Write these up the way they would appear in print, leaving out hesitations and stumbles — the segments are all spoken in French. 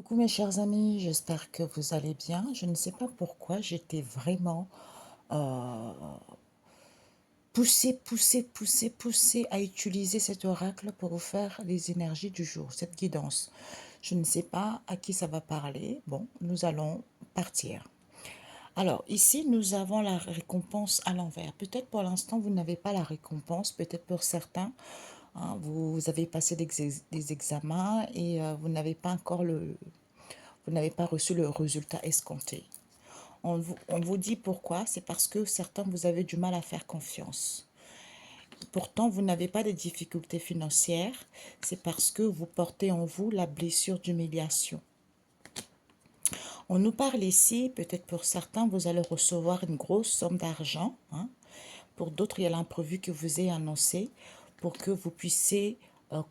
Coucou mes chers amis, j'espère que vous allez bien. Je ne sais pas pourquoi j'étais vraiment euh, poussée à utiliser cet oracle pour vous faire les énergies du jour, cette guidance. Je ne sais pas à qui ça va parler. Bon, nous allons partir. Alors ici, nous avons la récompense à l'envers. Peut-être pour l'instant, vous n'avez pas la récompense. Peut-être pour certains, hein, vous avez passé des examens et vous n'avez pas reçu le résultat escompté. On vous dit pourquoi, c'est parce que certains, vous avez du mal à faire confiance. Pourtant, vous n'avez pas de difficultés financières, c'est parce que vous portez en vous la blessure d'humiliation. On nous parle ici, peut-être pour certains, vous allez recevoir une grosse somme d'argent, hein. Pour d'autres, il y a l'imprévu que vous est annoncé pour que vous puissiez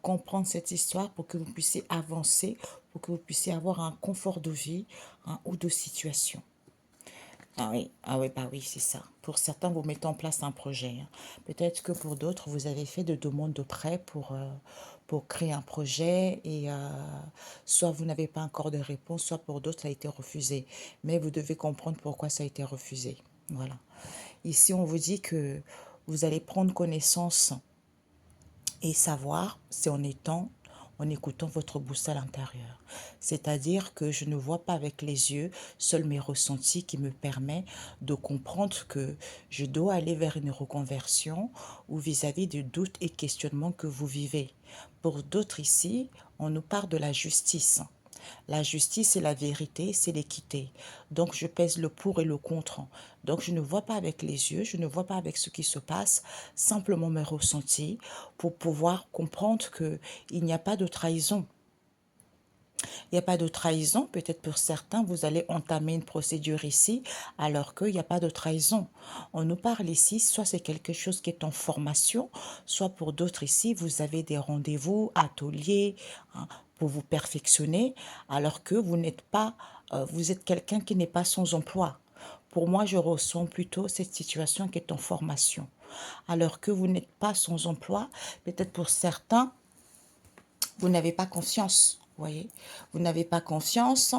comprendre cette histoire, pour que vous puissiez avancer, pour que vous puissiez avoir un confort de vie, hein, ou de situation. Ah oui, bah oui, c'est ça. Pour certains, vous mettez en place un projet, hein. Peut-être que pour d'autres, vous avez fait de demandes de prêt pour créer un projet et soit vous n'avez pas encore de réponse, soit pour d'autres, ça a été refusé. Mais vous devez comprendre pourquoi ça a été refusé. Voilà. Ici, on vous dit que vous allez prendre connaissance et savoir, c'est en écoutant votre boussole intérieure. C'est-à-dire que je ne vois pas avec les yeux, seuls mes ressentis qui me permettent de comprendre que je dois aller vers une reconversion ou vis-à-vis des doutes et questionnements que vous vivez. Pour d'autres ici, on nous parle de la justice. La justice, c'est la vérité, c'est l'équité. Donc, je pèse le pour et le contre. Donc, je ne vois pas avec les yeux, je ne vois pas avec ce qui se passe, simplement mes ressentis pour pouvoir comprendre qu'il n'y a pas de trahison. Il n'y a pas de trahison. Peut-être pour certains, vous allez entamer une procédure ici, alors qu'il n'y a pas de trahison. On nous parle ici, soit c'est quelque chose qui est en formation, soit pour d'autres ici, vous avez des rendez-vous, ateliers, hein, pour vous perfectionner, alors que vous n'êtes pas, vous êtes quelqu'un qui n'est pas sans emploi. Pour moi, je ressens plutôt cette situation qui est en formation. Alors que vous n'êtes pas sans emploi, peut-être pour certains, vous n'avez pas confiance, vous voyez. Vous n'avez pas confiance,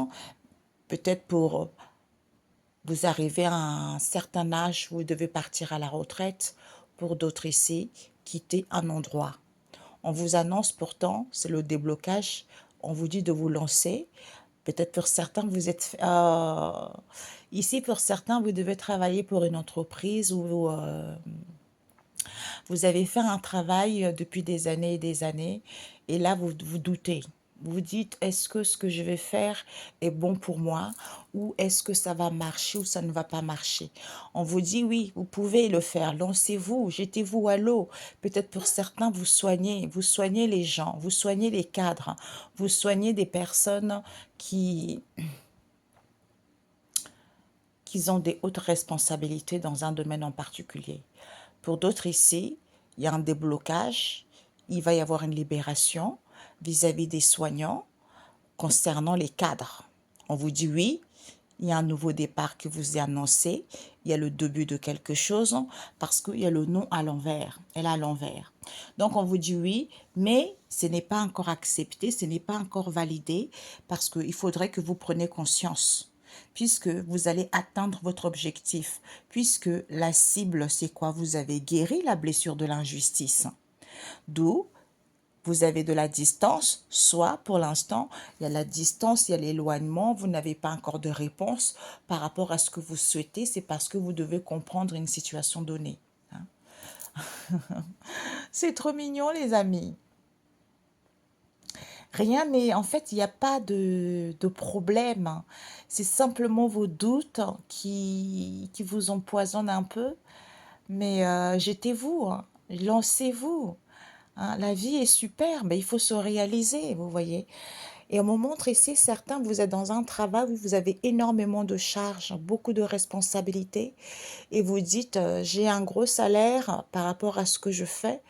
peut-être pour vous arriver à un certain âge, vous devez partir à la retraite. Pour d'autres ici, quitter un endroit. On vous annonce pourtant, c'est le déblocage, on vous dit de vous lancer. Peut-être pour certains, vous êtes... ici, pour certains, vous devez travailler pour une entreprise ou vous avez fait un travail depuis des années et des années, et là, vous doutez. Vous dites, est-ce que ce que je vais faire est bon pour moi ou est-ce que ça va marcher ou ça ne va pas marcher? On vous dit, oui, vous pouvez le faire, lancez-vous, jetez-vous à l'eau. Peut-être pour certains, vous soignez les gens, vous soignez les cadres, vous soignez des personnes qui, qui ont des hautes responsabilités dans un domaine en particulier. Pour d'autres ici, il y a un déblocage, il va y avoir une libération vis-à-vis des soignants concernant les cadres. On vous dit oui, il y a un nouveau départ qui vous est annoncé, il y a le début de quelque chose parce qu'il y a le nom à l'envers, elle est à l'envers. Donc on vous dit oui, mais ce n'est pas encore accepté, ce n'est pas encore validé parce qu'il faudrait que vous preniez conscience puisque vous allez atteindre votre objectif, puisque la cible, c'est quoi? Vous avez guéri la blessure de l'injustice. D'où vous avez de la distance, soit pour l'instant, il y a la distance, il y a l'éloignement, vous n'avez pas encore de réponse par rapport à ce que vous souhaitez, c'est parce que vous devez comprendre une situation donnée, hein. C'est trop mignon, les amis. Rien n'est, en fait, il n'y a pas de problème, hein. C'est simplement vos doutes qui vous empoisonnent un peu. Mais jetez-vous, hein, lancez-vous, hein. La vie est super, mais il faut se réaliser, vous voyez. Et on me montre ici, certains, vous êtes dans un travail où vous avez énormément de charges, beaucoup de responsabilités, et vous dites, j'ai un gros salaire par rapport à ce que je fais,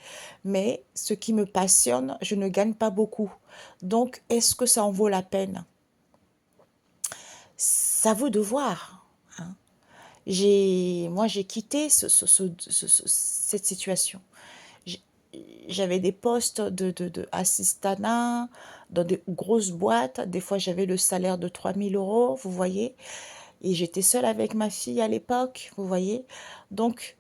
mais ce qui me passionne, je ne gagne pas beaucoup. Donc, est-ce que ça en vaut la peine? C'est à vous de voir, hein. Moi, j'ai quitté cette situation. j'avais des postes de assistanat dans des grosses boîtes. Des fois, j'avais le salaire de 3 000 euros, vous voyez. Et j'étais seule avec ma fille à l'époque, vous voyez. Donc,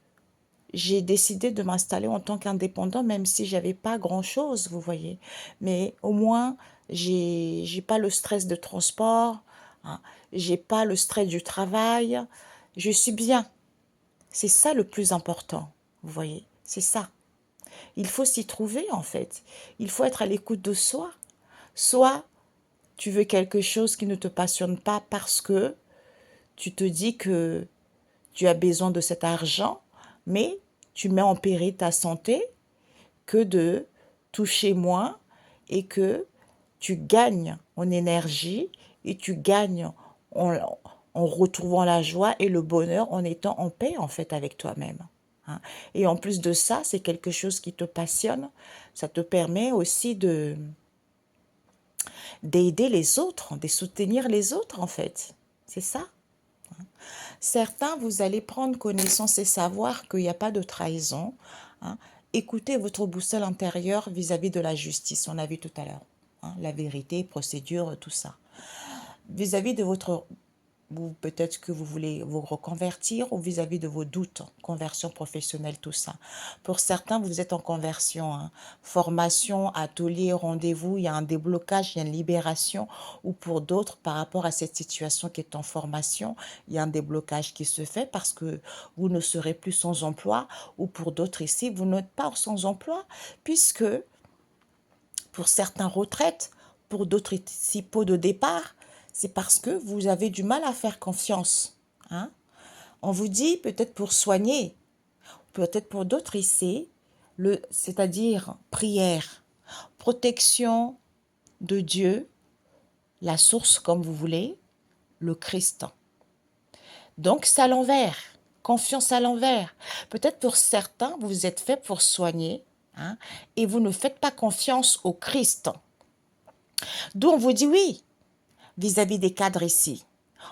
j'ai décidé de m'installer en tant qu'indépendant, même si j'avais pas grand-chose, vous voyez. Mais au moins, j'ai pas le stress de transport, hein. J'ai pas le stress du travail. Je suis bien. C'est ça le plus important, vous voyez. C'est ça. Il faut s'y trouver, en fait. Il faut être à l'écoute de soi. Soit tu veux quelque chose qui ne te passionne pas parce que tu te dis que tu as besoin de cet argent, mais tu mets en péril ta santé que de toucher moins et que tu gagnes en énergie et tu gagnes en, en retrouvant la joie et le bonheur en étant en paix en fait avec toi-même, hein. Et en plus de ça, c'est quelque chose qui te passionne, ça te permet aussi de d'aider les autres, de soutenir les autres en fait. C'est ça. Certains, vous allez prendre connaissance et savoir qu'il n'y a pas de trahison, hein. Écoutez votre boussole intérieure vis-à-vis de la justice, on a vu tout à l'heure, hein, la vérité, procédure, tout ça. Vis-à-vis de votre ou peut-être que vous voulez vous reconvertir ou vis-à-vis de vos doutes, conversion professionnelle, tout ça. Pour certains, vous êtes en conversion, hein. Formation, atelier, rendez-vous, il y a un déblocage, il y a une libération. Ou pour d'autres, par rapport à cette situation qui est en formation, il y a un déblocage qui se fait parce que vous ne serez plus sans emploi. Ou pour d'autres ici, vous n'êtes pas sans emploi puisque pour certains retraites, pour d'autres ici pots de départ, c'est parce que vous avez du mal à faire confiance, hein. On vous dit peut-être pour soigner, peut-être pour d'autres ici, c'est-à-dire prière, protection de Dieu, la source comme vous voulez, le Christ. Donc c'est à l'envers, confiance à l'envers. Peut-être pour certains, vous êtes fait pour soigner, hein, et vous ne faites pas confiance au Christ. D'où on vous dit oui, vis-à-vis des cadres ici.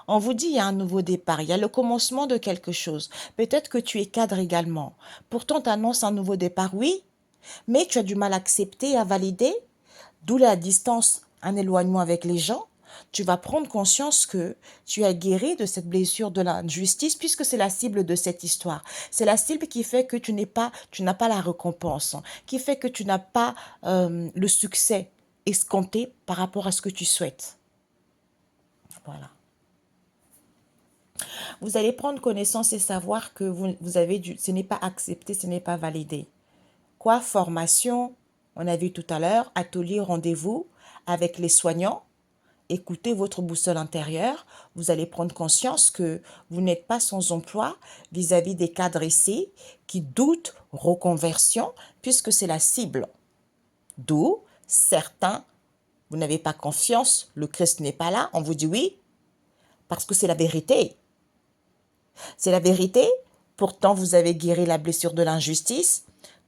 On vous dit il y a un nouveau départ, il y a le commencement de quelque chose. Peut-être que tu es cadre également. Pourtant, tu annonces un nouveau départ, oui, mais tu as du mal à accepter, à valider, d'où la distance, un éloignement avec les gens. Tu vas prendre conscience que tu as guéri de cette blessure de l'injustice puisque c'est la cible de cette histoire. C'est la cible qui fait que tu n'as pas la récompense, qui fait que tu n'as pas le succès escompté par rapport à ce que tu souhaites. Voilà. Vous allez prendre connaissance et savoir que vous avez ce n'est pas accepté, ce n'est pas validé. Quoi? Formation, on a vu tout à l'heure, atelier, rendez-vous avec les soignants. Écoutez votre boussole intérieure, vous allez prendre conscience que vous n'êtes pas sans emploi vis-à-vis des cadres ici qui doutent reconversion puisque c'est la cible. D'où certains, vous n'avez pas confiance, le Christ n'est pas là, on vous dit oui, parce que c'est la vérité. C'est la vérité. Pourtant, vous avez guéri la blessure de l'injustice.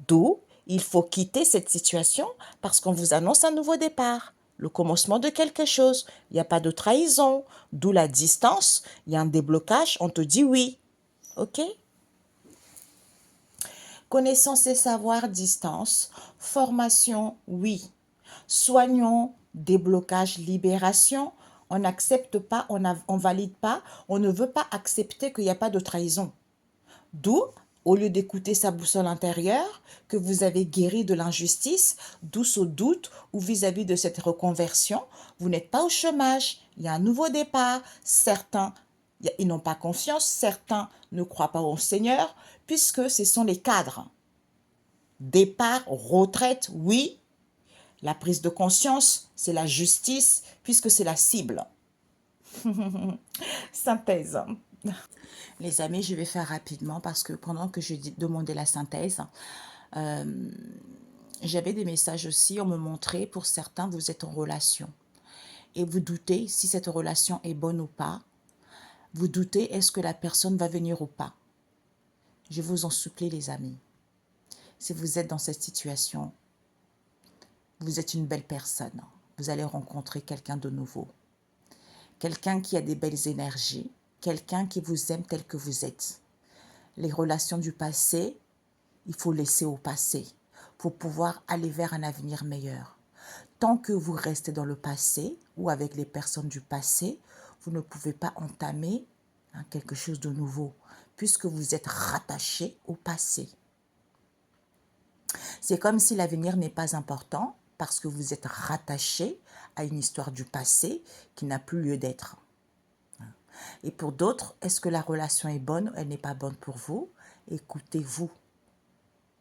D'où il faut quitter cette situation parce qu'on vous annonce un nouveau départ, le commencement de quelque chose. Il n'y a pas de trahison. D'où la distance. Il y a un déblocage. On te dit oui. OK? Connaissance et savoir, distance. Formation, oui. Soignons, déblocage, libération. On n'accepte pas, on valide pas, on ne veut pas accepter qu'il n'y a pas de trahison. D'où, au lieu d'écouter sa boussole intérieure, que vous avez guéri de l'injustice, d'où ce doute ou vis-à-vis de cette reconversion, vous n'êtes pas au chômage, il y a un nouveau départ. Certains, ils n'ont pas confiance, certains ne croient pas au Seigneur, puisque ce sont les cadres. Départ, retraite, oui. La prise de conscience, c'est la justice, puisque c'est la cible. Synthèse. Les amis, je vais faire rapidement parce que pendant que je demandais la synthèse, j'avais des messages aussi, on me montrait, pour certains, vous êtes en relation. Et vous doutez si cette relation est bonne ou pas. Vous doutez est-ce que la personne va venir ou pas. Je vous en supplie les amis. Si vous êtes dans cette situation, vous êtes une belle personne. Vous allez rencontrer quelqu'un de nouveau. Quelqu'un qui a des belles énergies. Quelqu'un qui vous aime tel que vous êtes. Les relations du passé, il faut laisser au passé. pour pouvoir aller vers un avenir meilleur. Tant que vous restez dans le passé ou avec les personnes du passé, vous ne pouvez pas entamer quelque chose de nouveau, puisque vous êtes rattaché au passé. C'est comme si l'avenir n'est pas important, parce que vous êtes rattaché à une histoire du passé qui n'a plus lieu d'être. Et pour d'autres, est-ce que la relation est bonne ou elle n'est pas bonne pour vous? Écoutez-vous,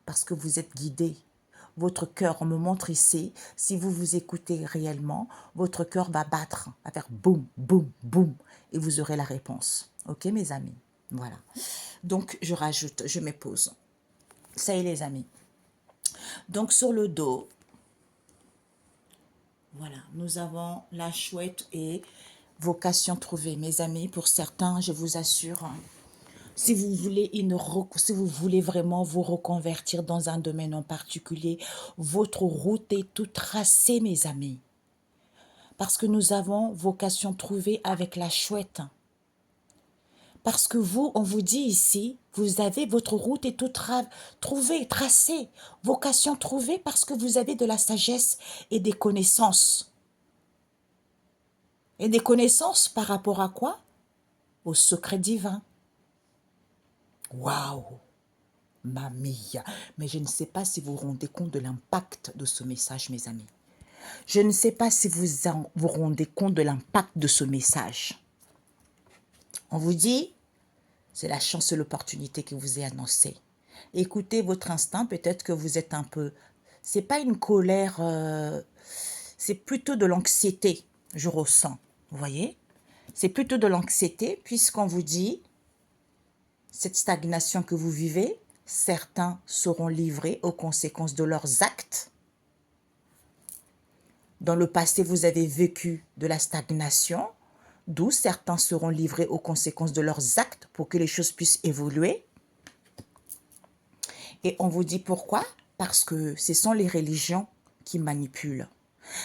parce que vous êtes guidé. Votre cœur me montre ici, si vous vous écoutez réellement, votre cœur va battre, va faire boum, boum, boum, et vous aurez la réponse. Ok, mes amis? Voilà. Donc, je rajoute, je mets pause. Ça y est, les amis. Donc, sur le dos, voilà, nous avons la chouette et vocation trouvée. Mes amis, pour certains, je vous assure, si vous voulez vraiment vous reconvertir dans un domaine en particulier, votre route est toute tracée, mes amis. Parce que nous avons vocation trouvée avec la chouette. Parce que vous, on vous dit ici, vous avez votre route est toute trouvée, tracée. Vocation trouvée parce que vous avez de la sagesse et des connaissances. Et des connaissances par rapport à quoi? Au secret divin. Waouh! Mamie, mais je ne sais pas si vous vous rendez compte de l'impact de ce message, mes amis. Je ne sais pas si vous rendez compte de l'impact de ce message. On vous dit, c'est la chance et l'opportunité qui vous est annoncée. Écoutez votre instinct, peut-être que vous êtes un peu... C'est pas une colère, c'est plutôt de l'anxiété, je ressens, vous voyez? C'est plutôt de l'anxiété, puisqu'on vous dit, cette stagnation que vous vivez, certains seront livrés aux conséquences de leurs actes. Dans le passé, vous avez vécu de la stagnation, d'où certains seront livrés aux conséquences de leurs actes pour que les choses puissent évoluer. Et on vous dit pourquoi? Parce que ce sont les religions qui manipulent.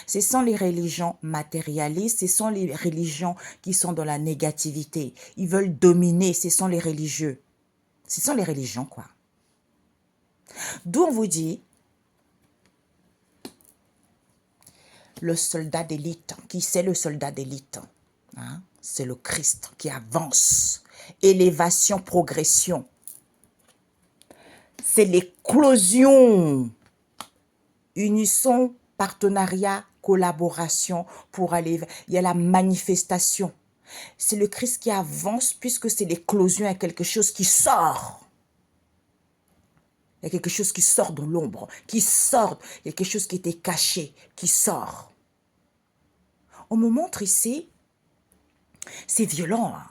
Ce sont les religions matérialistes, ce sont les religions qui sont dans la négativité. Ils veulent dominer, ce sont les religieux. Ce sont les religions, quoi. D'où on vous dit, le soldat d'élite. Qui c'est le soldat d'élite? C'est le Christ qui avance. Élévation, progression. C'est l'éclosion. Unisson, partenariat, collaboration pour aller... Il y a la manifestation. C'est le Christ qui avance puisque c'est l'éclosion. Il y a quelque chose qui sort. Il y a quelque chose qui sort de l'ombre, qui sort. Il y a quelque chose qui était caché, qui sort. On me montre ici, c'est violent. Hein.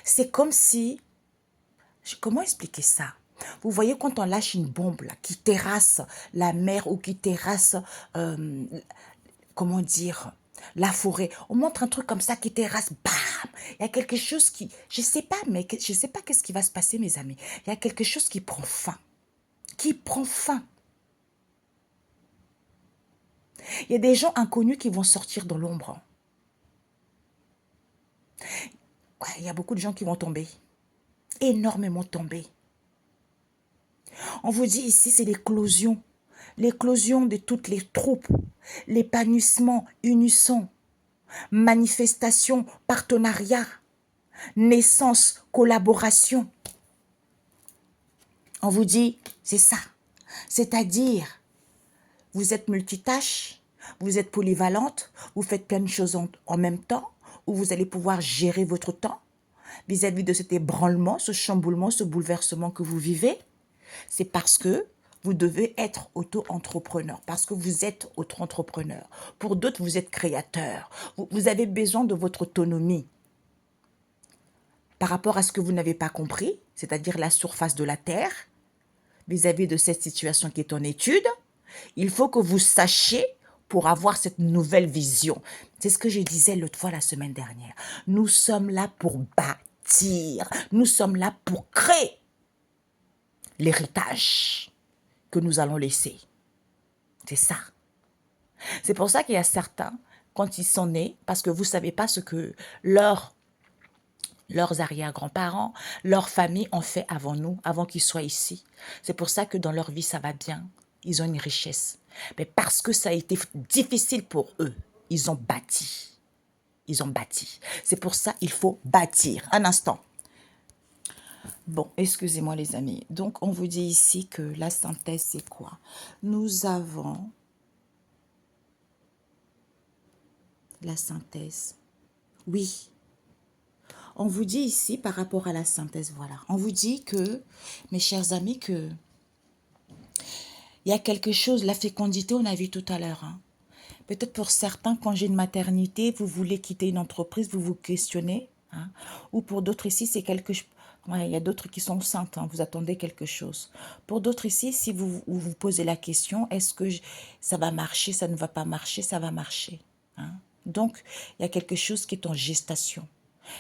C'est comme si... Comment expliquer ça? Vous voyez quand on lâche une bombe là, qui terrasse la mer ou qui terrasse, comment dire, la forêt. On montre un truc comme ça qui terrasse, bam. Il y a quelque chose qui... Je sais pas, mais je sais pas qu'est-ce qui va se passer, mes amis. Il y a quelque chose qui prend fin. Qui prend fin. Il y a des gens inconnus qui vont sortir dans l'ombre. Ouais, il y a beaucoup de gens qui vont tomber. Énormément tomber. On vous dit ici, c'est l'éclosion. L'éclosion de toutes les troupes. L'épanouissement, unisson. Manifestation, partenariat. Naissance, collaboration. On vous dit, c'est ça. C'est-à-dire, vous êtes multitâche, vous êtes polyvalente, vous faites plein de choses en même temps, où vous allez pouvoir gérer votre temps vis-à-vis de cet ébranlement, ce chamboulement, ce bouleversement que vous vivez. C'est parce que vous devez être auto-entrepreneur, parce que vous êtes auto-entrepreneur. Pour d'autres, vous êtes créateur. Vous avez besoin de votre autonomie par rapport à ce que vous n'avez pas compris, c'est-à-dire la surface de la Terre, vis-à-vis de cette situation qui est en étude. Il faut que vous sachiez pour avoir cette nouvelle vision. C'est ce que je disais l'autre fois la semaine dernière. Nous sommes là pour bâtir. Nous sommes là pour créer l'héritage que nous allons laisser. C'est ça. C'est pour ça qu'il y a certains, quand ils sont nés, parce que vous ne savez pas ce que leurs arrière-grands-parents, leur famille ont fait avant nous, avant qu'ils soient ici. C'est pour ça que dans leur vie, ça va bien. ils ont une richesse. Mais parce que ça a été difficile pour eux, ils ont bâti. Ils ont bâti. C'est pour ça qu'il faut bâtir. Un instant. Bon, excusez-moi les amis. Donc, on vous dit ici que la synthèse, c'est quoi? Nous avons la synthèse. Oui. On vous dit ici, par rapport à la synthèse, voilà. On vous dit que, mes chers amis, que il y a quelque chose, la fécondité, on a vu tout à l'heure. Hein. Peut-être pour certains, congé de maternité, vous voulez quitter une entreprise, vous vous questionnez. Hein. Ou pour d'autres ici, c'est quelque chose. Ouais, il y a d'autres qui sont enceintes, hein, vous attendez quelque chose. Pour d'autres ici, si vous posez la question, est-ce que ça va marcher, ça ne va pas marcher, ça va marcher. Hein. Donc, il y a quelque chose qui est en gestation.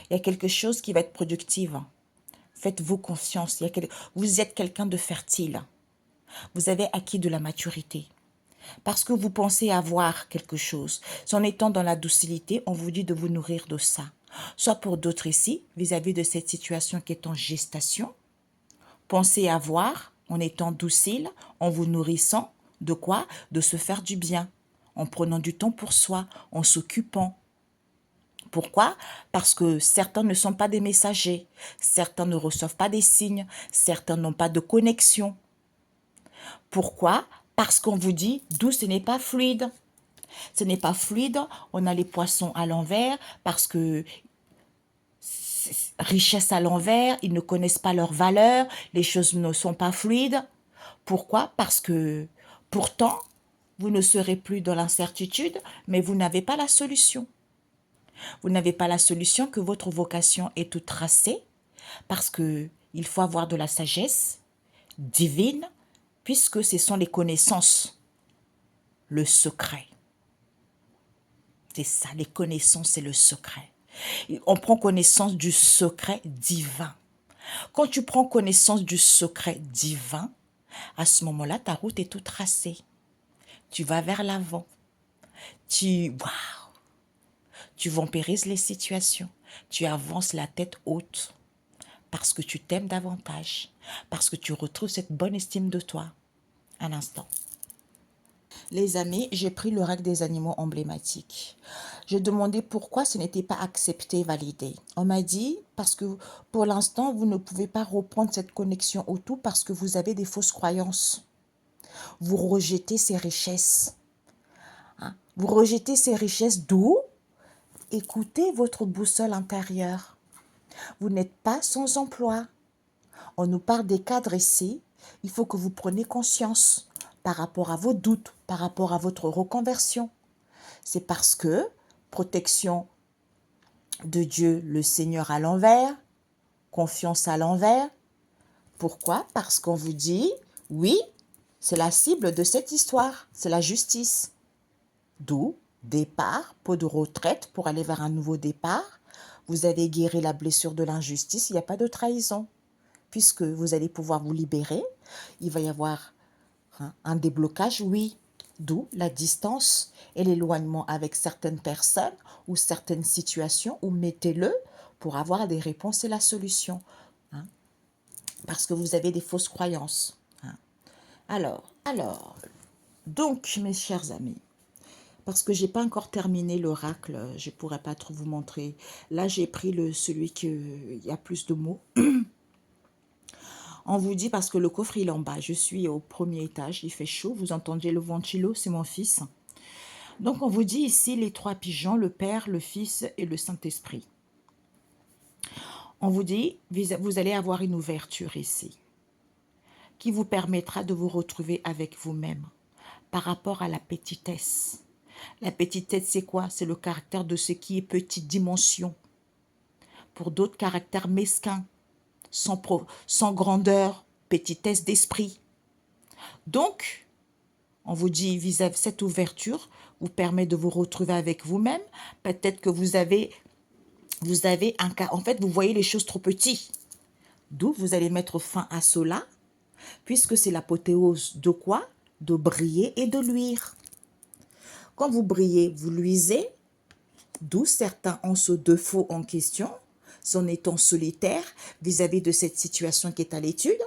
Il y a quelque chose qui va être productif. Hein. Faites-vous confiance. Vous êtes quelqu'un de fertile. Vous avez acquis de la maturité. Parce que vous pensez avoir quelque chose. En étant dans la docilité, on vous dit de vous nourrir de ça. Soit pour d'autres ici, vis-à-vis de cette situation qui est en gestation, pensez avoir, en étant docile, en vous nourrissant, de quoi? De se faire du bien, en prenant du temps pour soi, en s'occupant. Pourquoi? Parce que certains ne sont pas des messagers, certains ne reçoivent pas des signes, certains n'ont pas de connexion. Pourquoi? Parce qu'on vous dit d'où ce n'est pas fluide. Ce n'est pas fluide, on a les poissons à l'envers parce que richesse à l'envers, ils ne connaissent pas leur valeur, les choses ne sont pas fluides. Pourquoi? Parce que pourtant, vous ne serez plus dans l'incertitude, mais vous n'avez pas la solution. Vous n'avez pas la solution que votre vocation est toute tracée parce que il faut avoir de la sagesse divine puisque ce sont les connaissances, le secret. C'est ça, les connaissances et le secret. On prend connaissance du secret divin. Quand tu prends connaissance du secret divin, à ce moment-là, ta route est toute tracée. Tu vas vers l'avant. Tu vampirises les situations. Tu avances la tête haute parce que tu t'aimes davantage, parce que tu retrouves cette bonne estime de toi. Un instant. Les amis, j'ai pris le l'oracle des animaux emblématiques. J'ai demandé pourquoi ce n'était pas accepté, validé. On m'a dit, parce que pour l'instant, vous ne pouvez pas reprendre cette connexion au tout parce que vous avez des fausses croyances. Vous rejetez ces richesses. Hein? Vous rejetez ces richesses d'où? Écoutez votre boussole intérieure. Vous n'êtes pas sans emploi. On nous parle des cadres ici. Il faut que vous preniez conscience par rapport à vos doutes, par rapport à votre reconversion. C'est parce que protection de Dieu, le Seigneur à l'envers, confiance à l'envers. Pourquoi? Parce qu'on vous dit, oui, c'est la cible de cette histoire, c'est la justice. D'où départ, pot de retraite pour aller vers un nouveau départ. Vous avez guéri la blessure de l'injustice, il n'y a pas de trahison. Puisque vous allez pouvoir vous libérer, il va y avoir un déblocage, oui. D'où la distance et l'éloignement avec certaines personnes ou certaines situations, ou mettez-le pour avoir des réponses et la solution. Hein, parce que vous avez des fausses croyances. Hein. Alors, donc, mes chers amis, parce que j'ai pas encore terminé l'oracle, je pourrais pas trop vous montrer. Là, j'ai pris celui qui il y a plus de mots. On vous dit, parce que le coffre il est en bas, je suis au premier étage, il fait chaud, vous entendez le ventilo, c'est mon fils. Donc on vous dit ici les trois pigeons, le Père, le Fils et le Saint-Esprit. On vous dit, vous allez avoir une ouverture ici, qui vous permettra de vous retrouver avec vous-même par rapport à la petitesse. La petitesse, c'est quoi? C'est le caractère de ce qui est petite dimension. Pour d'autres, caractère mesquin, sans grandeur, petitesse d'esprit. Donc, on vous dit, vis-à-vis cette ouverture vous permet de vous retrouver avec vous-même. Peut-être que vous avez un cas, en fait, vous voyez les choses trop petites. D'où vous allez mettre fin à cela, puisque c'est l'apothéose de quoi? De briller et de luire. Quand vous brillez, vous luisez, d'où certains ont ce défaut en question, en étant solitaire vis-à-vis de cette situation qui est à l'étude.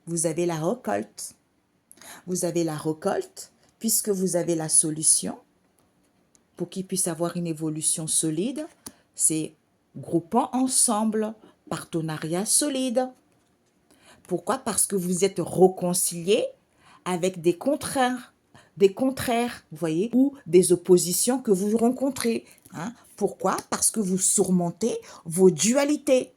vous avez la récolte. Vous avez la récolte puisque vous avez la solution pour qu'il puisse avoir une évolution solide. C'est groupant ensemble, partenariat solide. Pourquoi? Parce que vous êtes réconciliés avec des contraires, vous voyez, ou des oppositions que vous rencontrez. Hein? Pourquoi? Parce que vous surmontez vos dualités.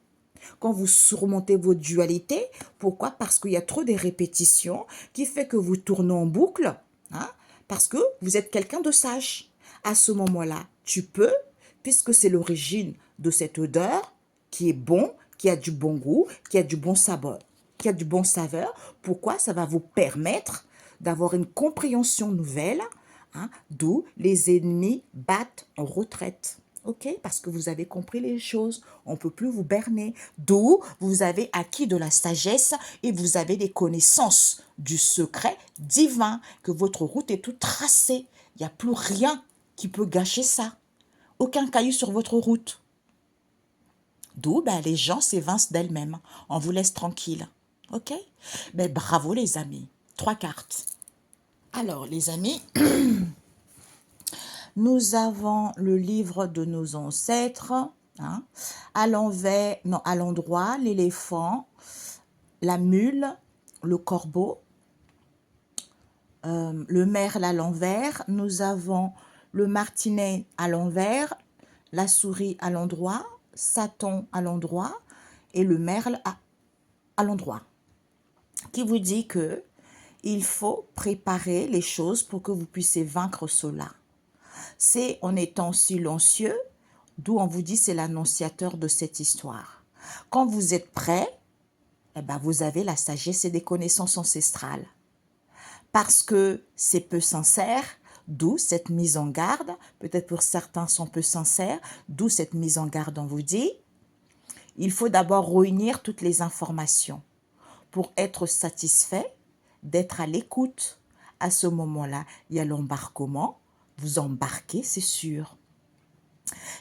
Quand vous surmontez vos dualités, pourquoi? Parce qu'il y a trop de répétitions qui fait que vous tournez en boucle, hein? Parce que vous êtes quelqu'un de sage. À ce moment-là, tu peux, puisque c'est l'origine de cette odeur qui est bon, qui a du bon goût, qui a du bon saveur, qui a du bon saveur. Pourquoi? Ça va vous permettre d'avoir une compréhension nouvelle, hein, d'où les ennemis battent en retraite. OK? Parce que vous avez compris les choses. On ne peut plus vous berner. D'où vous avez acquis de la sagesse et vous avez des connaissances du secret divin, que votre route est toute tracée. Il n'y a plus rien qui peut gâcher ça. Aucun caillou sur votre route. D'où les gens s'évincent d'elles-mêmes. On vous laisse tranquille. OK? Bravo les amis. 3 cartes. Alors les amis, nous avons le livre de nos ancêtres, hein, à l'envers, non, à l'endroit, l'éléphant, la mule, le corbeau, le merle à l'envers. Nous avons le martinet à l'envers, la souris à l'endroit, Satan à l'endroit et le merle à l'endroit. Qui vous dit que il faut préparer les choses pour que vous puissiez vaincre cela. C'est en étant silencieux, d'où on vous dit c'est l'annonciateur de cette histoire. Quand vous êtes prêt, vous avez la sagesse et des connaissances ancestrales. Parce que c'est peu sincère, d'où cette mise en garde. Peut-être pour certains sont peu sincères, d'où cette mise en garde, on vous dit. Il faut d'abord réunir toutes les informations pour être satisfait, d'être à l'écoute. À ce moment-là, il y a l'embarquement. Vous embarquez, c'est sûr.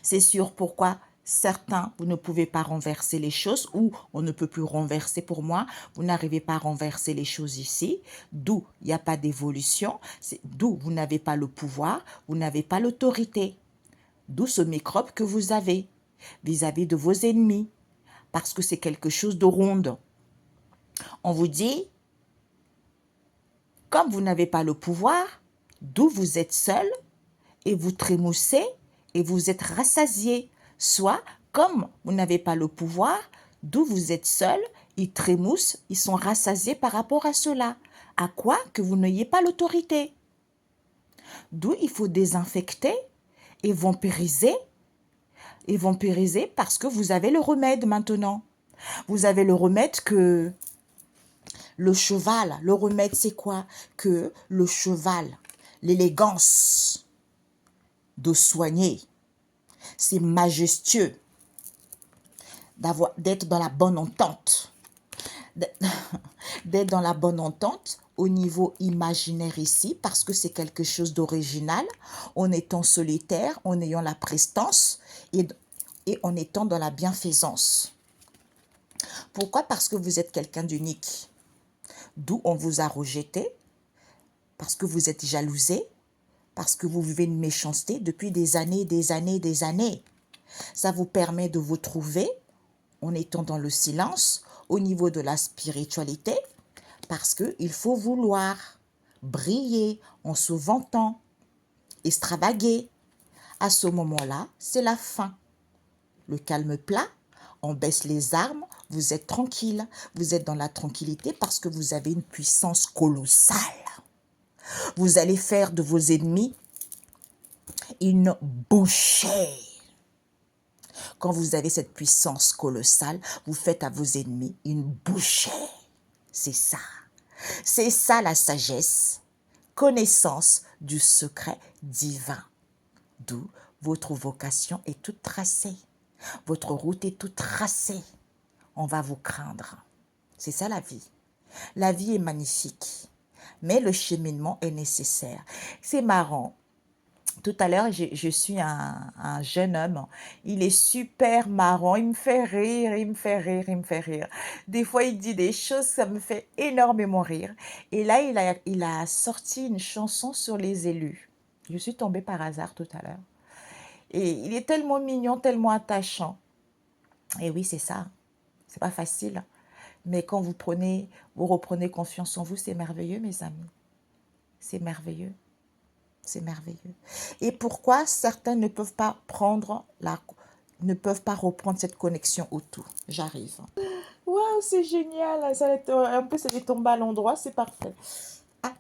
C'est sûr. Pourquoi certains, vous ne pouvez pas renverser les choses, ou on ne peut plus renverser pour moi, vous n'arrivez pas à renverser les choses ici, d'où il n'y a pas d'évolution, d'où vous n'avez pas le pouvoir, vous n'avez pas l'autorité, d'où ce microbe que vous avez vis-à-vis de vos ennemis, parce que c'est quelque chose de ronde. On vous dit, comme vous n'avez pas le pouvoir, d'où vous êtes seul, et vous trémoussez, et vous êtes rassasié. Soit, comme vous n'avez pas le pouvoir, d'où vous êtes seul, ils trémoussent, ils sont rassasiés par rapport à cela. À quoi? Que vous n'ayez pas l'autorité. D'où il faut désinfecter et vampiriser parce que vous avez le remède maintenant. Vous avez le remède que le cheval, le remède c'est quoi? Que le cheval, l'élégance de soigner, c'est majestueux d'être dans la bonne entente. D'être dans la bonne entente au niveau imaginaire ici, parce que c'est quelque chose d'original, en étant solitaire, en ayant la prestance et en étant dans la bienfaisance. Pourquoi? Parce que vous êtes quelqu'un d'unique. D'où on vous a rejeté, parce que vous êtes jalousé, parce que vous vivez une méchanceté depuis des années, des années, des années. Ça vous permet de vous trouver en étant dans le silence, au niveau de la spiritualité, parce qu'il faut vouloir briller en se vantant, extravaguer. À ce moment-là, c'est la fin. Le calme plat, on baisse les armes, vous êtes tranquille, vous êtes dans la tranquillité parce que vous avez une puissance colossale. Vous allez faire de vos ennemis une bouchée. Quand vous avez cette puissance colossale, vous faites à vos ennemis une bouchée. C'est ça. C'est ça la sagesse, connaissance du secret divin. D'où votre vocation est toute tracée. Votre route est toute tracée. On va vous craindre. C'est ça la vie. La vie est magnifique, mais le cheminement est nécessaire. C'est marrant. Tout à l'heure, je suis un jeune homme. Il est super marrant. Il me fait rire, il me fait rire, il me fait rire. Des fois, il dit des choses, ça me fait énormément rire. Et là, il a sorti une chanson sur les élus. Je suis tombée par hasard tout à l'heure. Et il est tellement mignon, tellement attachant. Et oui, c'est ça. C'est pas facile. Mais quand vous reprenez confiance en vous, c'est merveilleux, mes amis. C'est merveilleux. C'est merveilleux. Et pourquoi certains ne peuvent pas reprendre cette connexion au tout? J'arrive. Waouh, c'est génial. Ça va être, un peu, ça va tomber à l'endroit, c'est parfait. Ah,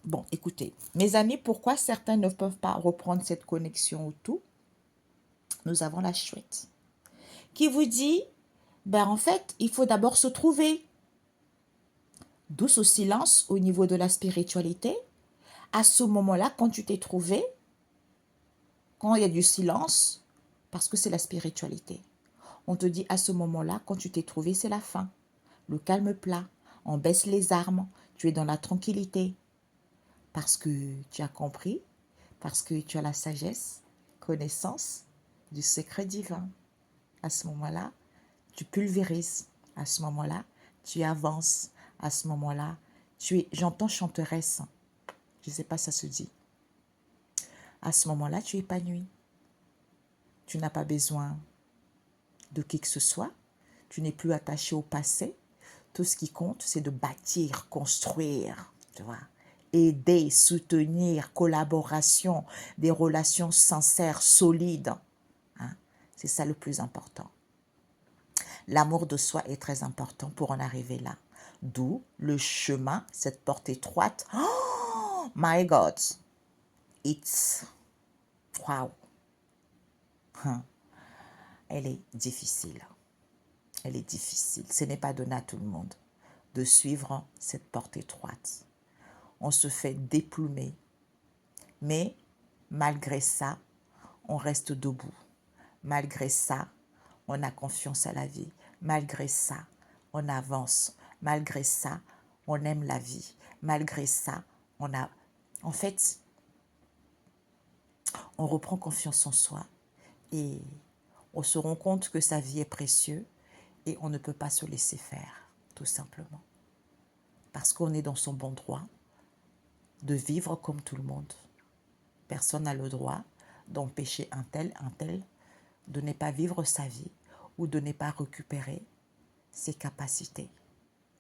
bon, écoutez, mes amis, pourquoi certains ne peuvent pas reprendre cette connexion au tout? Nous avons la chouette qui vous dit, ben en fait, il faut d'abord se trouver. Douce au silence au niveau de la spiritualité. À ce moment-là, quand tu t'es trouvé, quand il y a du silence, parce que c'est la spiritualité, on te dit à ce moment-là, quand tu t'es trouvé, c'est la fin. Le calme plat, on baisse les armes, tu es dans la tranquillité. Parce que tu as compris, parce que tu as la sagesse, connaissance du secret divin. À ce moment-là, tu pulvérises. À ce moment-là, tu avances. À ce moment-là, j'entends chanteresse. Je ne sais pas si ça se dit. À ce moment-là, tu es épanoui. Tu n'as pas besoin de qui que ce soit. Tu n'es plus attaché au passé. Tout ce qui compte, c'est de bâtir, construire, tu vois. Aider, soutenir, collaboration, des relations sincères, solides. Hein. C'est ça le plus important. L'amour de soi est très important pour en arriver là. D'où le chemin, cette porte étroite. Oh my God! It's... Wow! Elle est difficile. Elle est difficile. Ce n'est pas donné à tout le monde de suivre cette porte étroite. On se fait déplumer. Mais malgré ça, on reste debout. Malgré ça, on a confiance à la vie. Malgré ça, on avance. Malgré ça, on aime la vie. Malgré ça, en fait, on reprend confiance en soi et on se rend compte que sa vie est précieuse et on ne peut pas se laisser faire, tout simplement. Parce qu'on est dans son bon droit de vivre comme tout le monde. Personne n'a le droit d'empêcher un tel, de ne pas vivre sa vie ou de ne pas récupérer ses capacités.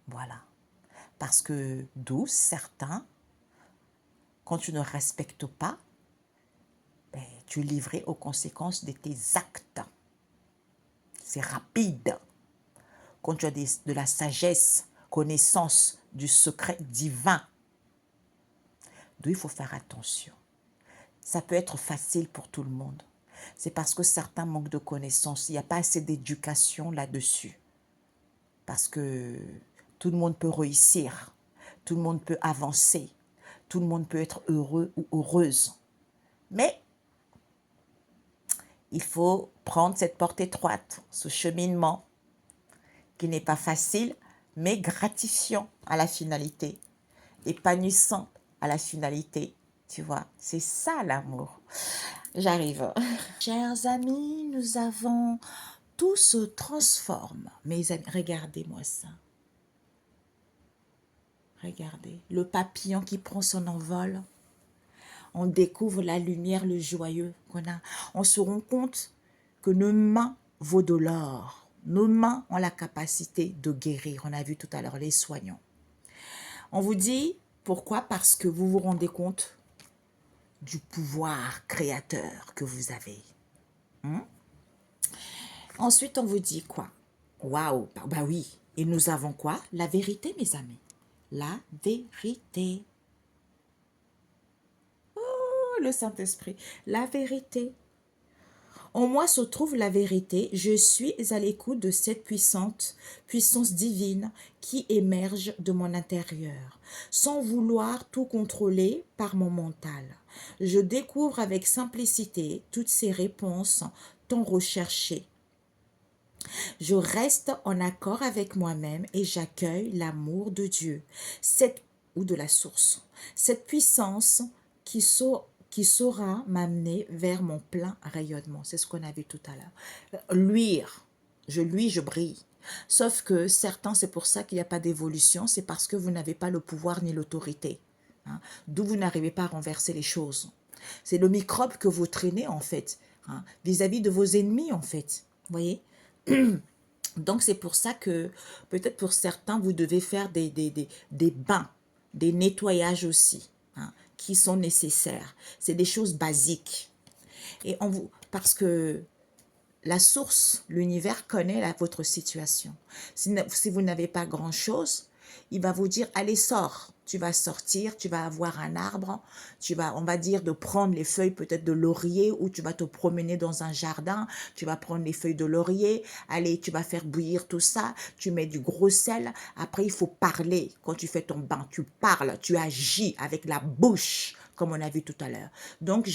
Voilà. Parce que d'où certains, quand tu ne respectes pas, ben, tu es livré aux conséquences de tes actes. C'est rapide. Quand tu as de la sagesse, connaissance du secret divin, d'où il faut faire attention. Ça peut être facile pour tout le monde. C'est parce que certains manquent de connaissances. Il n'y a pas assez d'éducation là-dessus. Parce que tout le monde peut réussir. Tout le monde peut avancer. Tout le monde peut être heureux ou heureuse. Mais il faut prendre cette porte étroite, ce cheminement qui n'est pas facile, mais gratifiant à la finalité, épanouissant à la finalité. Tu vois, c'est ça l'amour. J'arrive. Chers amis, nous avons... Tout se transforme. Mes amis, regardez-moi ça. Regardez, le papillon qui prend son envol. On découvre la lumière, le joyeux qu'on a. On se rend compte que nos mains vaut de l'or. Nos mains ont la capacité de guérir. On a vu tout à l'heure les soignants. On vous dit pourquoi? Parce que vous vous rendez compte du pouvoir créateur que vous avez. Ensuite, on vous dit quoi? Waouh, bah oui. Et nous avons quoi? La vérité, mes amis. La vérité. Oh, le Saint-Esprit. La vérité. En moi se trouve la vérité. Je suis à l'écoute de cette puissance divine qui émerge de mon intérieur, sans vouloir tout contrôler par mon mental. Je découvre avec simplicité toutes ces réponses tant recherchées. Je reste en accord avec moi-même et j'accueille l'amour de Dieu, ou de la source. Cette puissance qui saura m'amener vers mon plein rayonnement. C'est ce qu'on a vu tout à l'heure. Luire. Je luis, je brille. Sauf que certains, c'est pour ça qu'il n'y a pas d'évolution, c'est parce que vous n'avez pas le pouvoir ni l'autorité. Hein, d'où vous n'arrivez pas à renverser les choses. C'est le microbe que vous traînez, en fait, hein, vis-à-vis de vos ennemis, en fait. Vous voyez? Donc, c'est pour ça que, peut-être pour certains, vous devez faire des bains, des nettoyages aussi, hein, qui sont nécessaires. C'est des choses basiques. Et parce que la source, l'univers connaît votre situation. Si vous n'avez pas grand-chose, il va vous dire, allez, sors. Tu vas sortir, tu vas avoir un arbre, on va dire, de prendre les feuilles peut-être de laurier, ou tu vas te promener dans un jardin, tu vas prendre les feuilles de laurier, allez, tu vas faire bouillir tout ça, tu mets du gros sel. Après, il faut parler. Quand tu fais ton bain, tu parles, tu agis avec la bouche, comme on a vu tout à l'heure. Donc,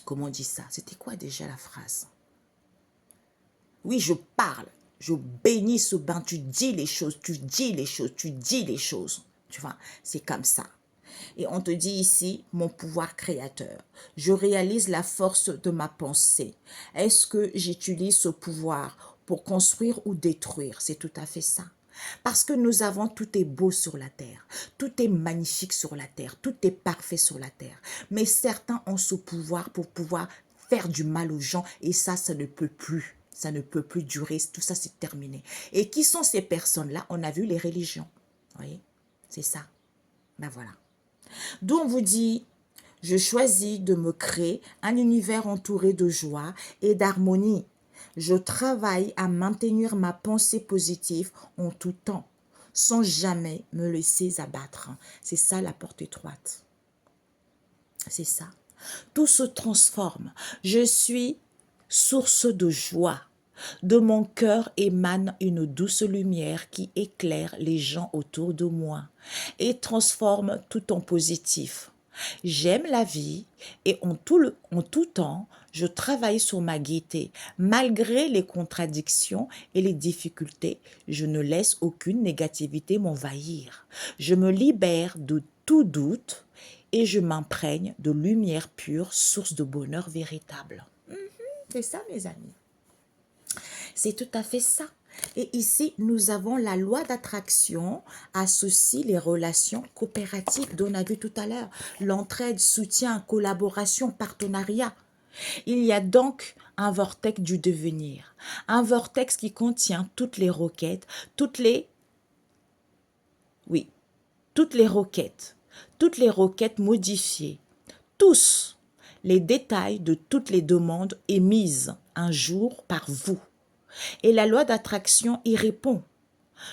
comment on dit ça? C'était quoi déjà la phrase? Oui, je parle. Je bénis ce bain. Tu dis les choses, tu dis les choses, tu dis les choses. Tu vois, c'est comme ça. Et on te dit ici, mon pouvoir créateur. Je réalise la force de ma pensée. Est-ce que j'utilise ce pouvoir pour construire ou détruire? C'est tout à fait ça. Parce que nous avons, tout est beau sur la terre, tout est magnifique sur la terre, tout est parfait sur la terre. Mais certains ont ce pouvoir pour pouvoir faire du mal aux gens et ça ne peut plus. Ça ne peut plus durer, tout ça c'est terminé. Et qui sont ces personnes-là? On a vu les religions. Vous voyez? C'est ça. Ben voilà. D'où on vous dit, je choisis de me créer un univers entouré de joie et d'harmonie. Je travaille à maintenir ma pensée positive en tout temps, sans jamais me laisser abattre. C'est ça la porte étroite. C'est ça. Tout se transforme. Je suis source de joie. De mon cœur émane une douce lumière qui éclaire les gens autour de moi et transforme tout en positif. J'aime la vie et en tout temps, je travaille sur ma gaieté. Malgré les contradictions et les difficultés, je ne laisse aucune négativité m'envahir. Je me libère de tout doute et je m'imprègne de lumière pure, source de bonheur véritable. C'est ça, mes amis. C'est tout à fait ça. Et ici, nous avons la loi d'attraction, associe les relations coopératives dont on a vu tout à l'heure. L'entraide, soutien, collaboration, partenariat. Il y a donc un vortex du devenir. Un vortex qui contient toutes les requêtes, toutes les requêtes modifiées, tous les détails de toutes les demandes émises un jour par vous. Et la loi d'attraction y répond.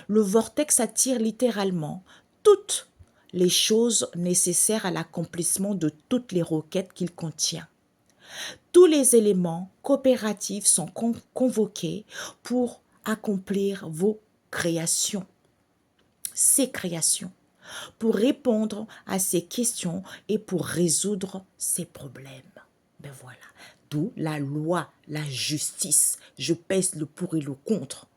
Le vortex attire littéralement toutes les choses nécessaires à l'accomplissement de toutes les requêtes qu'il contient. Tous les éléments coopératifs sont convoqués pour accomplir vos créations, ces créations, pour répondre à ces questions et pour résoudre ces problèmes. Ben voilà. D'où la loi, la justice. Je pèse le pour et le contre.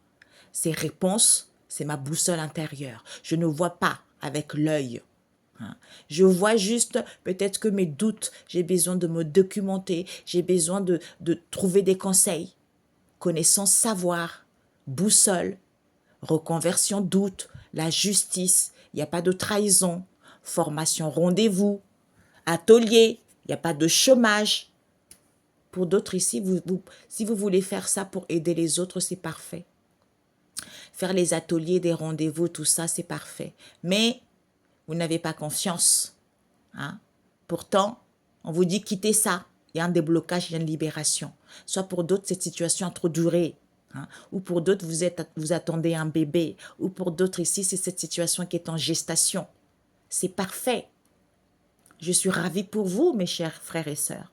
Ces réponses, c'est ma boussole intérieure. Je ne vois pas avec l'œil. Je vois juste peut-être que mes doutes, j'ai besoin de me documenter, j'ai besoin de trouver des conseils. Connaissance, savoir, boussole, reconversion, doute, la justice, il n'y a pas de trahison, formation, rendez-vous, atelier, il n'y a pas de chômage. Pour d'autres ici, si vous voulez faire ça pour aider les autres, c'est parfait. Faire les ateliers, des rendez-vous, tout ça, c'est parfait. Mais vous n'avez pas confiance. Hein? Pourtant, on vous dit quittez ça. Il y a un déblocage, il y a une libération. Soit pour d'autres, cette situation a trop duré. Hein? Ou pour d'autres, vous attendez un bébé. Ou pour d'autres ici, c'est cette situation qui est en gestation. C'est parfait. Je suis ravie pour vous, mes chers frères et sœurs.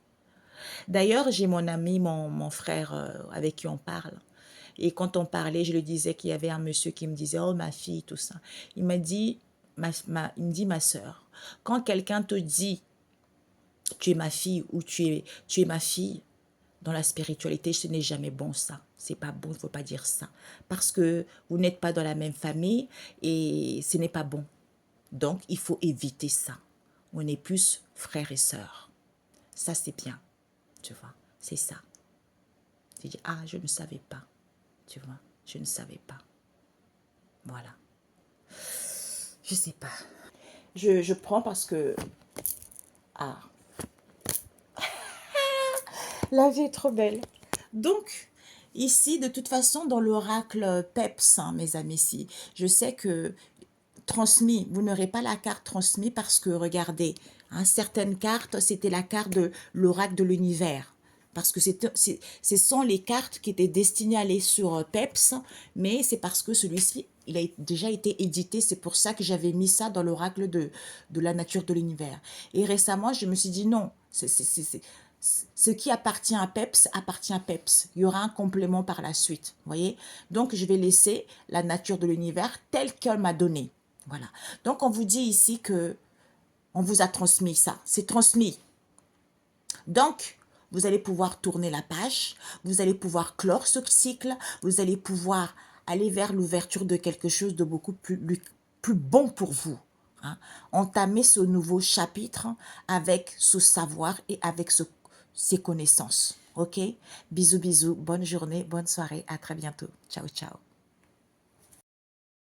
D'ailleurs, j'ai mon ami, mon frère avec qui on parle. Et quand on parlait, je lui disais qu'il y avait un monsieur qui me disait « Oh, ma fille, tout ça ». Il m'a dit, il me dit « Ma sœur, quand quelqu'un te dit « Tu es ma fille » ou tu es ma fille », dans la spiritualité, ce n'est jamais bon ça. C'est pas bon, il ne faut pas dire ça. Parce que vous n'êtes pas dans la même famille et ce n'est pas bon. Donc, il faut éviter ça. On est plus frères et sœurs. Ça, c'est bien, tu vois. C'est ça. Tu dis, ah, je ne savais pas, tu vois. Je ne savais pas. Voilà. Je sais pas. Je prends parce que... Ah, la vie est trop belle. Donc, ici, de toute façon, dans l'oracle PEPS, hein, mes amis, si, je sais que transmis, vous n'aurez pas la carte transmise parce que, regardez, hein, certaines cartes, c'était la carte de l'oracle de l'univers. Parce que ce sont les cartes qui étaient destinées à aller sur PEPS, mais c'est parce que celui-ci, il a déjà été édité. C'est pour ça que j'avais mis ça dans l'oracle de la nature de l'univers. Et récemment, je me suis dit non, ce qui appartient à PEPS appartient à PEPS. Il y aura un complément par la suite, voyez. Donc, je vais laisser la nature de l'univers telle qu'elle m'a donné. Voilà. Donc, on vous dit ici que on vous a transmis ça. C'est transmis. Donc, vous allez pouvoir tourner la page, vous allez pouvoir clore ce cycle, vous allez pouvoir aller vers l'ouverture de quelque chose de beaucoup plus bon pour vous. Hein. Entamer ce nouveau chapitre avec ce savoir et avec ces connaissances. OK? Bisous, bisous. Bonne journée, bonne soirée. À très bientôt. Ciao, ciao.